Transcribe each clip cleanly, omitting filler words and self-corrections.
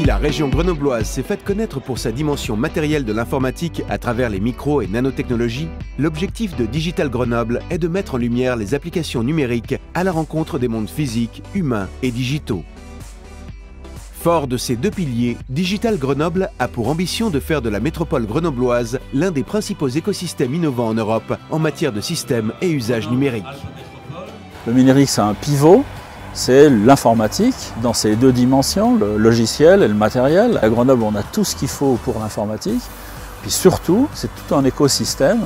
Si la région grenobloise s'est faite connaître pour sa dimension matérielle de l'informatique à travers les micro- et nanotechnologies, l'objectif de Digital Grenoble est de mettre en lumière les applications numériques à la rencontre des mondes physiques, humains et digitaux. Fort de ces deux piliers, Digital Grenoble a pour ambition de faire de la métropole grenobloise l'un des principaux écosystèmes innovants en Europe en matière de systèmes et usages numériques. Le numérique, c'est un pivot. C'est l'informatique dans ses deux dimensions, le logiciel et le matériel. À Grenoble, on a tout ce qu'il faut pour l'informatique. Puis surtout, c'est tout un écosystème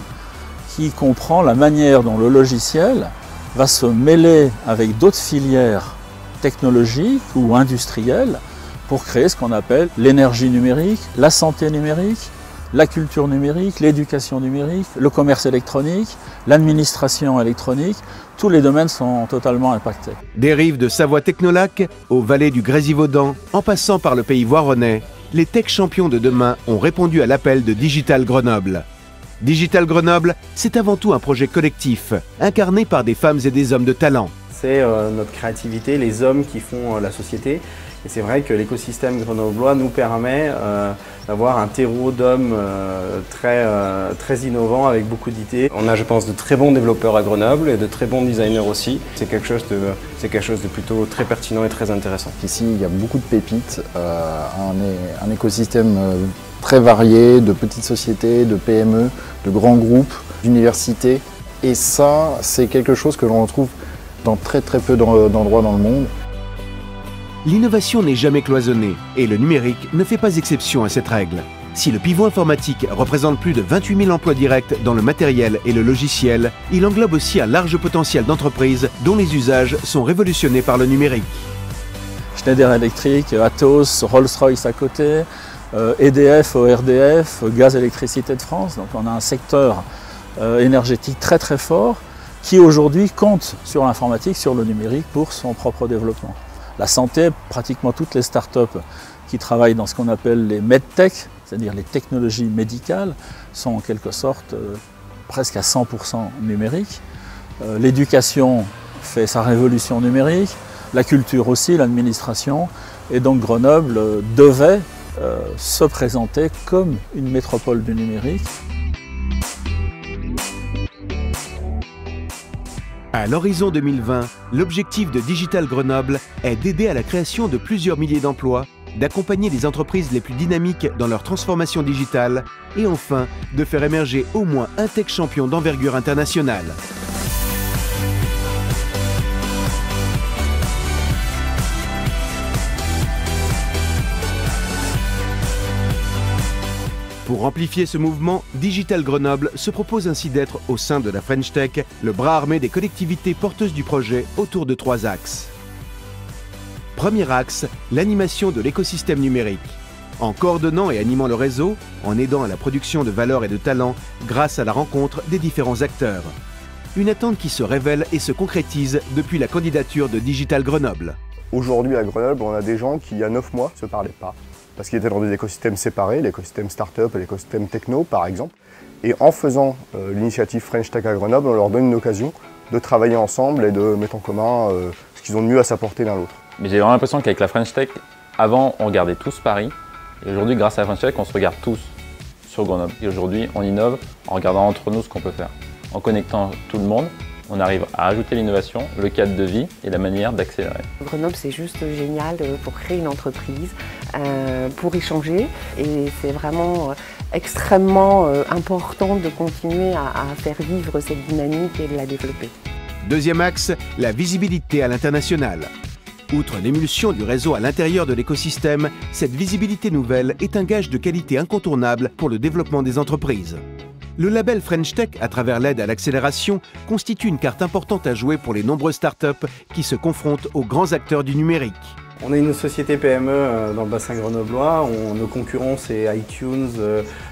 qui comprend la manière dont le logiciel va se mêler avec d'autres filières technologiques ou industrielles pour créer ce qu'on appelle l'énergie numérique, la santé numérique, la culture numérique, l'éducation numérique, le commerce électronique, l'administration électronique. Tous les domaines sont totalement impactés. Des rives de Savoie-Technolac aux vallées du Grésivaudan, en passant par le pays voironnais, les tech champions de demain ont répondu à l'appel de Digital Grenoble. Digital Grenoble, c'est avant tout un projet collectif, incarné par des femmes et des hommes de talent. C'est notre créativité, les hommes qui font la société. Et c'est vrai que l'écosystème grenoblois nous permet d'avoir un terreau d'hommes très innovants avec beaucoup d'idées. On a, je pense, de très bons développeurs à Grenoble et de très bons designers aussi. C'est quelque chose de plutôt très pertinent et très intéressant. Ici, il y a beaucoup de pépites, un écosystème très varié de petites sociétés, de PME, de grands groupes, d'universités. Et ça, c'est quelque chose que l'on retrouve dans très peu d'endroits dans le monde. L'innovation n'est jamais cloisonnée et le numérique ne fait pas exception à cette règle. Si le pivot informatique représente plus de 28 000 emplois directs dans le matériel et le logiciel, il englobe aussi un large potentiel d'entreprises dont les usages sont révolutionnés par le numérique. Schneider Electric, Atos, Rolls-Royce à côté, EDF, ORDF, Gaz Électricité de France. Donc on a un secteur énergétique très fort qui aujourd'hui compte sur l'informatique, sur le numérique pour son propre développement. La santé, pratiquement toutes les startups qui travaillent dans ce qu'on appelle les medtech, c'est-à-dire les technologies médicales, sont en quelque sorte presque à 100% numériques. L'éducation fait sa révolution numérique, la culture aussi, l'administration, et donc Grenoble devait se présenter comme une métropole du numérique. À l'horizon 2020, l'objectif de Digital Grenoble est d'aider à la création de plusieurs milliers d'emplois, d'accompagner les entreprises les plus dynamiques dans leur transformation digitale et enfin de faire émerger au moins un tech champion d'envergure internationale. Pour amplifier ce mouvement, Digital Grenoble se propose ainsi d'être, au sein de la French Tech, le bras armé des collectivités porteuses du projet autour de 3 axes. Premier axe, l'animation de l'écosystème numérique. En coordonnant et animant le réseau, en aidant à la production de valeur et de talent grâce à la rencontre des différents acteurs. Une attente qui se révèle et se concrétise depuis la candidature de Digital Grenoble. Aujourd'hui à Grenoble, on a des gens qui, il y a 9 mois, ne se parlaient pas. Parce qu'ils étaient dans des écosystèmes séparés, l'écosystème start-up et l'écosystème techno par exemple. Et en faisant l'initiative French Tech à Grenoble, on leur donne une occasion de travailler ensemble et de mettre en commun ce qu'ils ont de mieux à s'apporter l'un l'autre. Mais j'ai vraiment l'impression qu'avec la French Tech, avant on regardait tous Paris, et aujourd'hui grâce à la French Tech, on se regarde tous sur Grenoble. Et aujourd'hui on innove en regardant entre nous ce qu'on peut faire. En connectant tout le monde, on arrive à ajouter l'innovation, le cadre de vie et la manière d'accélérer. Grenoble, c'est juste génial pour créer une entreprise, pour échanger. Et c'est vraiment extrêmement important de continuer à faire vivre cette dynamique et de la développer. Deuxième axe, la visibilité à l'international. Outre l'émulsion du réseau à l'intérieur de l'écosystème, cette visibilité nouvelle est un gage de qualité incontournable pour le développement des entreprises. Le label French Tech, à travers l'aide à l'accélération, constitue une carte importante à jouer pour les nombreuses startups qui se confrontent aux grands acteurs du numérique. On est une société PME dans le bassin grenoblois. Nos concurrents, c'est iTunes,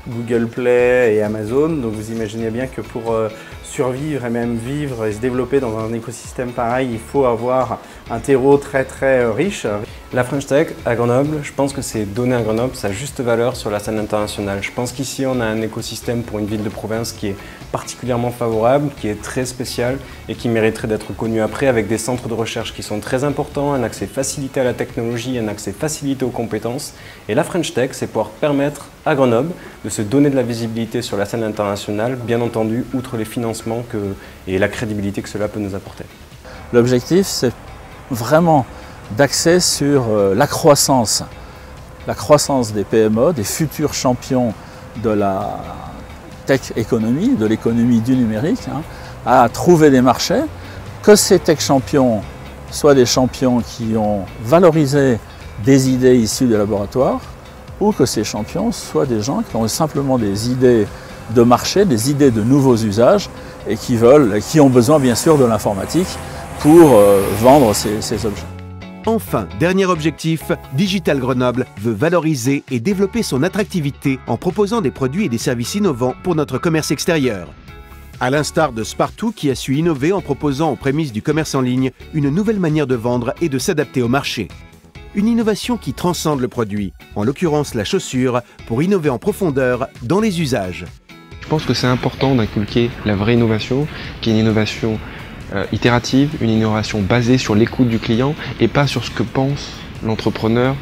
Google Play et Amazon. Donc vous imaginez bien que pour survivre et même vivre et se développer dans un écosystème pareil, il faut avoir un terreau très riche. La French Tech à Grenoble, je pense que c'est donner à Grenoble sa juste valeur sur la scène internationale. Je pense qu'ici on a un écosystème pour une ville de province qui est particulièrement favorable, qui est très spécial et qui mériterait d'être connu après avec des centres de recherche qui sont très importants, un accès facilité à la la technologie, un accès facilité aux compétences. Et la French Tech, c'est pouvoir permettre à Grenoble de se donner de la visibilité sur la scène internationale, bien entendu, outre les financements et la crédibilité que cela peut nous apporter. L'objectif, c'est vraiment d'axer sur la croissance des PME, des futurs champions de la tech économie, de l'économie du numérique, à trouver des marchés, que ces tech champions soient des champions qui ont valorisé des idées issues des laboratoires, ou que ces champions soient des gens qui ont simplement des idées de marché, des idées de nouveaux usages, et qui ont besoin bien sûr de l'informatique pour vendre ces objets. Enfin, dernier objectif, Digital Grenoble veut valoriser et développer son attractivité en proposant des produits et des services innovants pour notre commerce extérieur. À l'instar de Spartoo qui a su innover en proposant aux prémices du commerce en ligne une nouvelle manière de vendre et de s'adapter au marché. Une innovation qui transcende le produit, en l'occurrence la chaussure, pour innover en profondeur dans les usages. Je pense que c'est important d'inculquer la vraie innovation, qui est une innovation itérative, une innovation basée sur l'écoute du client et pas sur ce que pense l'entrepreneur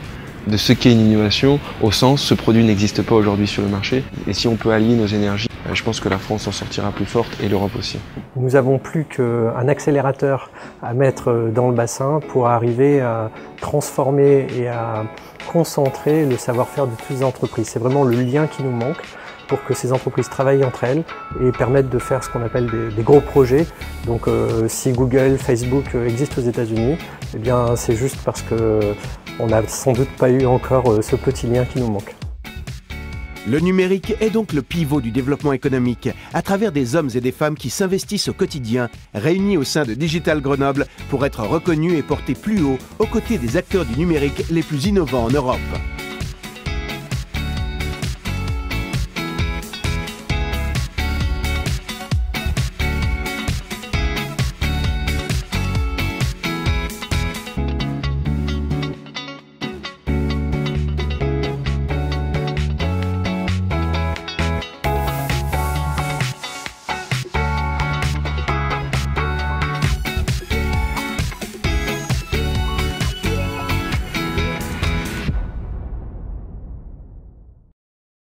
de ce qu'est une innovation, au sens ce produit n'existe pas aujourd'hui sur le marché. Et si on peut allier nos énergies, je pense que la France en sortira plus forte et l'Europe aussi. Nous n'avons plus qu'un accélérateur à mettre dans le bassin pour arriver à transformer et à concentrer le savoir-faire de toutes les entreprises. C'est vraiment le lien qui nous manque pour que ces entreprises travaillent entre elles et permettent de faire ce qu'on appelle des gros projets. Donc si Google, Facebook existent aux États-Unis, eh bien c'est juste parce qu'on n'a sans doute pas eu encore ce petit lien qui nous manque. Le numérique est donc le pivot du développement économique à travers des hommes et des femmes qui s'investissent au quotidien, réunis au sein de Digital Grenoble pour être reconnus et portés plus haut aux côtés des acteurs du numérique les plus innovants en Europe.